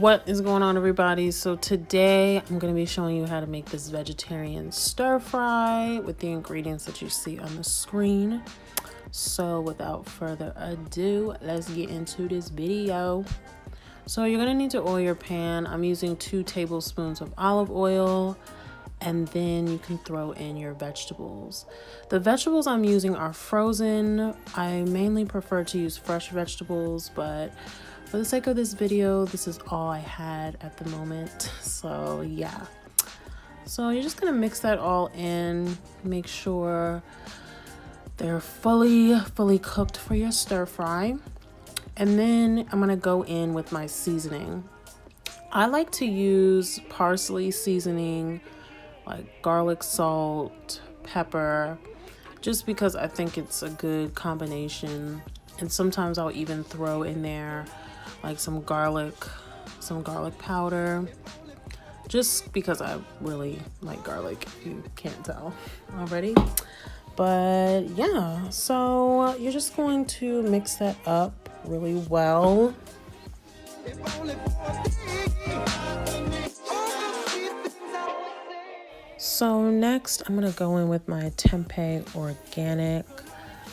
What is going on, everybody? So today I'm going to be showing you how to make this vegetarian stir fry with the ingredients that you see on the screen. So without further ado, let's get into this video. So you're going to need to oil your pan. I'm using 2 tablespoons of olive oil, and then you can throw in your vegetables. The vegetables I'm using are frozen. I mainly prefer to use fresh vegetables, but for the sake of this video, this is all I had at the moment. So yeah. So you're just gonna mix that all in, make sure they're fully cooked for your stir fry. And then I'm gonna go in with my seasoning. I like to use parsley seasoning, like garlic, salt, pepper, just because I think it's a good combination. And sometimes I'll even throw in there like some garlic powder, just because I really like garlic, if you can't tell already. But yeah, so you're just going to mix that up really well. So next I'm gonna go in with my tempeh organic.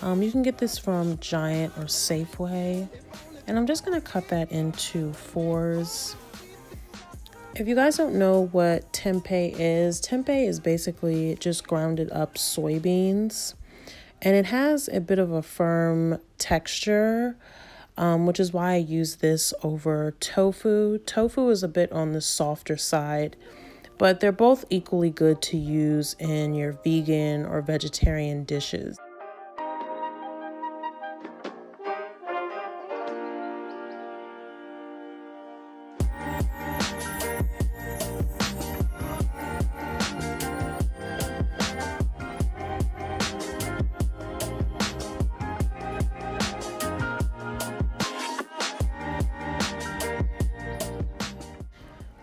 You can get this from Giant or Safeway. And I'm just gonna cut that into 4s. If you guys don't know what tempeh is basically just grounded up soybeans. And it has a bit of a firm texture, which is why I use this over tofu. Tofu is a bit on the softer side, but they're both equally good to use in your vegan or vegetarian dishes.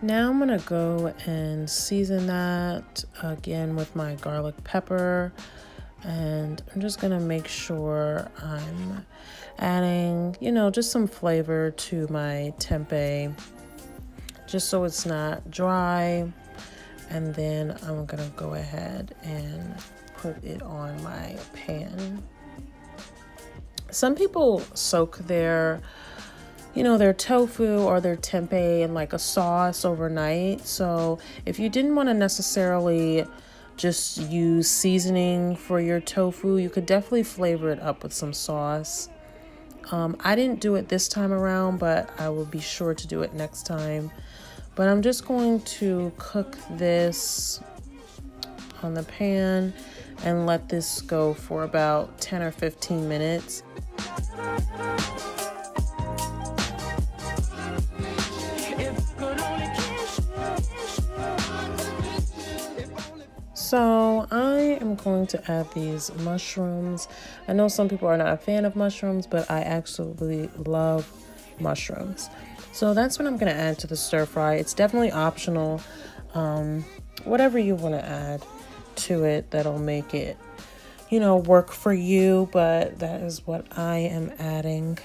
Now I'm gonna go and season that again with my garlic pepper, and I'm just gonna make sure I'm adding, just some flavor to my tempeh, just so it's not dry. And then I'm gonna go ahead and put it on my pan. Some people soak their tofu or their tempeh in like a sauce overnight. So if you didn't want to necessarily just use seasoning for your tofu, you could definitely flavor it up with some sauce. I didn't do it this time around, but I will be sure to do it next time. But I'm just going to cook this on the pan and let this go for about 10 or 15 minutes. So I am going to add these mushrooms. I know some people are not a fan of mushrooms, but I absolutely love mushrooms. So that's what I'm going to add to the stir fry. It's definitely optional. Whatever you want to add to it that'll make it, work for you, but that is what I am adding.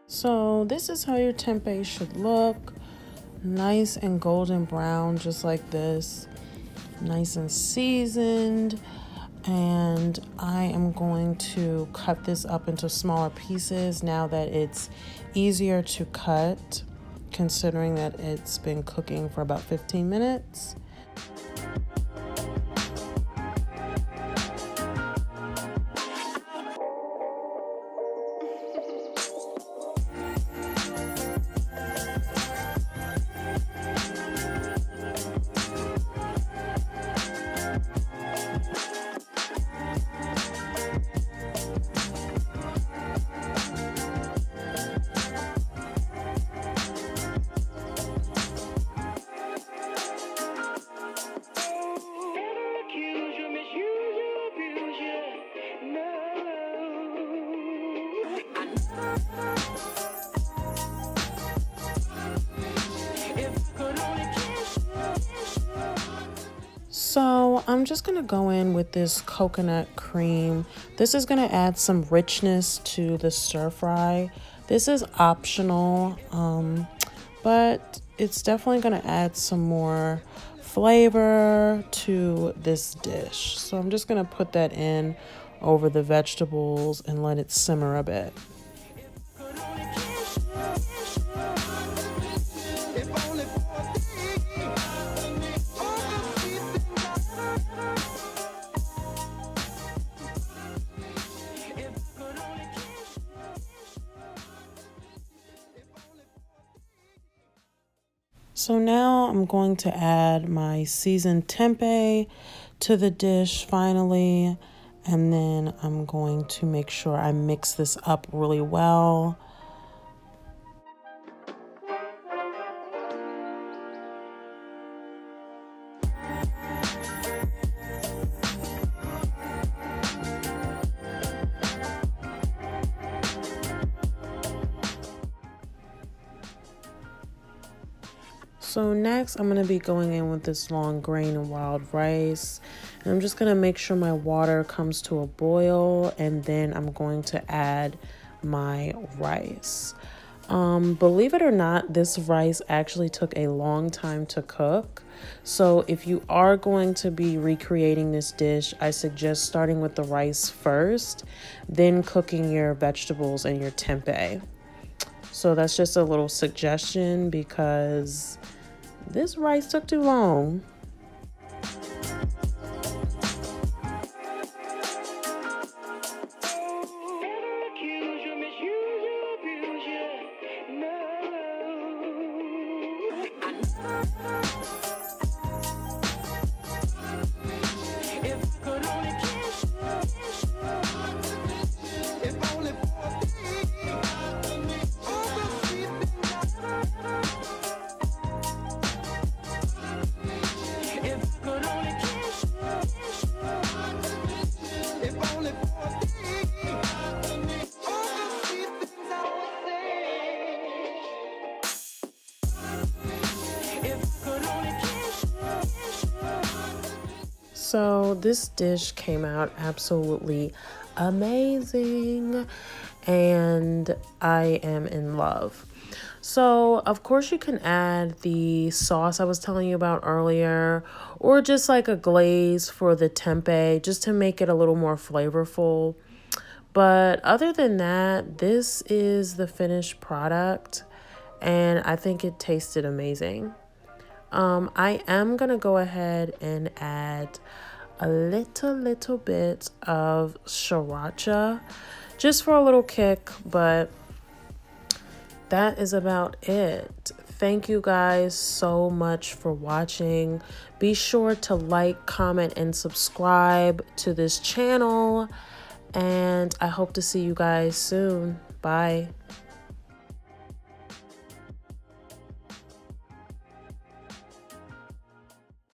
So this is how your tempeh should look. Nice and golden brown, just like this. Nice and seasoned. And I am going to cut this up into smaller pieces now that it's easier to cut, considering that it's been cooking for about 15 minutes. So So I'm just gonna go in with this coconut cream. This is gonna add some richness to the stir fry. This is optional, but it's definitely gonna add some more flavor to this dish. So I'm just gonna put that in over the vegetables and let it simmer a bit. So now I'm going to add my seasoned tempeh to the dish finally, and then I'm going to make sure I mix this up really well. So next I'm going to be going in with this long grain and wild rice, and I'm just going to make sure my water comes to a boil, and then I'm going to add my rice. Believe it or not, this rice actually took a long time to cook. So if you are going to be recreating this dish, I suggest starting with the rice first, then cooking your vegetables and your tempeh. So that's just a little suggestion because this rice took too long. So this dish came out absolutely amazing, and I am in love. So of course you can add the sauce I was telling you about earlier, or just like a glaze for the tempeh, just to make it a little more flavorful. But other than that, this is the finished product, and I think it tasted amazing. I am gonna go ahead and add a little bit of sriracha just for a little kick, but that is about it. Thank you guys so much for watching. Be sure to like, comment, and subscribe to this channel, and I hope to see you guys soon. Bye.